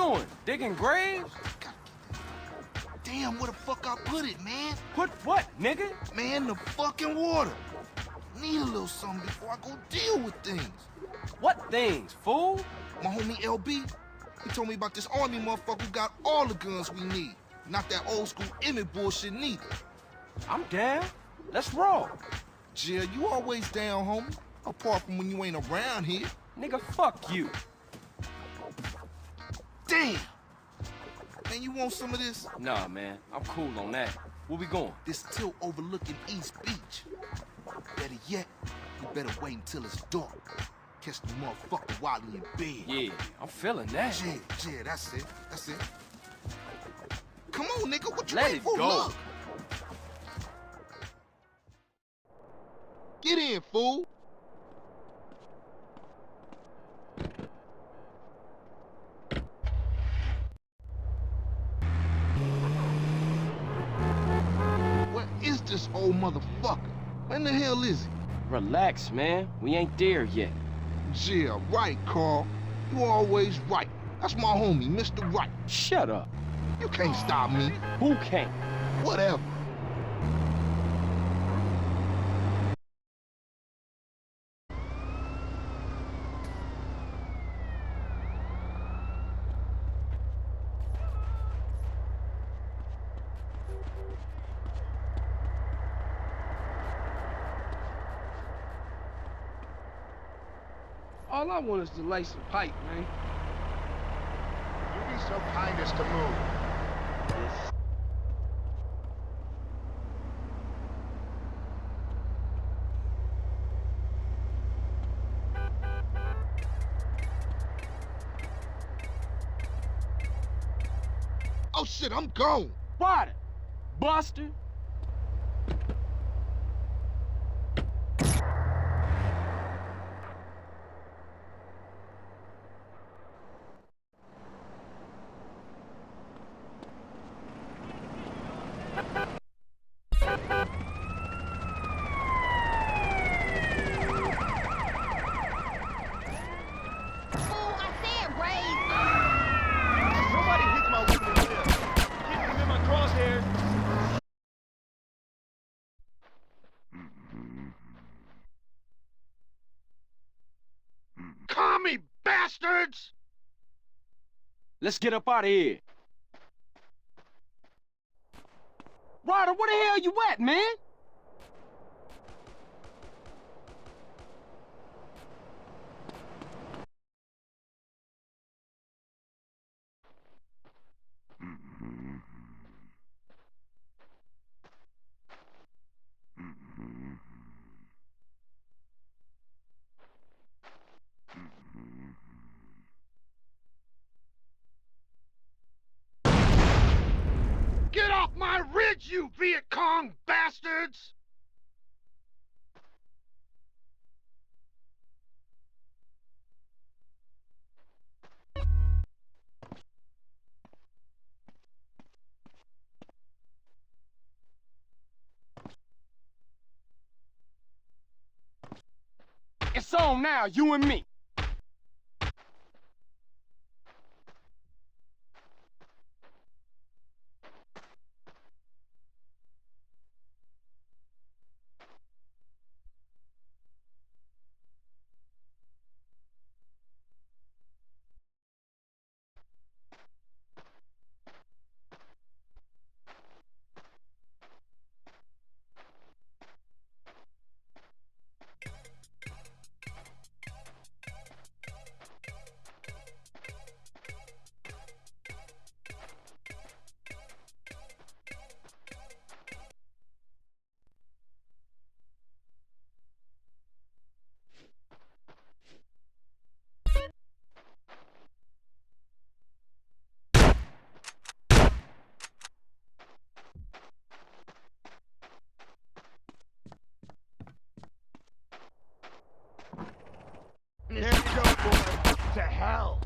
doing? Digging graves? Damn, where the fuck I put it, man? Put what, nigga? Man, the fucking water. Need a little something before I go deal with things. What things, fool? My homie LB, he told me about this army motherfucker who got all the guns we need. Not that old school Emmett bullshit neither. I'm down. Let's roll. Jill, you always down, homie. Apart from when you ain't around here. Nigga, fuck you. Damn! Man, you want some of this? Nah, man. I'm cool on that. Where we going? This tilt overlooking East Beach. Better yet, you better wait until it's dark. Catch the motherfucker while he in bed. Yeah, I'm feeling that. Yeah, that's it. That's it. Come on, nigga, what you Let waiting it for? go. Look. Get in, fool. Where is this old motherfucker? When the hell is he? Relax, man. We ain't there yet. Yeah, right, Carl. You always right. That's my homie, Mr. Right. Shut up. You can't stop me. Who can't? Whatever. All I want is to lay some pipe, man. You be so kind as to move. Oh shit, I'm gone. Water. Buster. Nobody hits my woman in the Keep him in my crosshairs. Commie bastards! Let's get up out of here. Ryder, where the hell you at, man? Get off my ridge, you Viet Cong bastards! It's on now, you and me. Here you go, boy. To hell.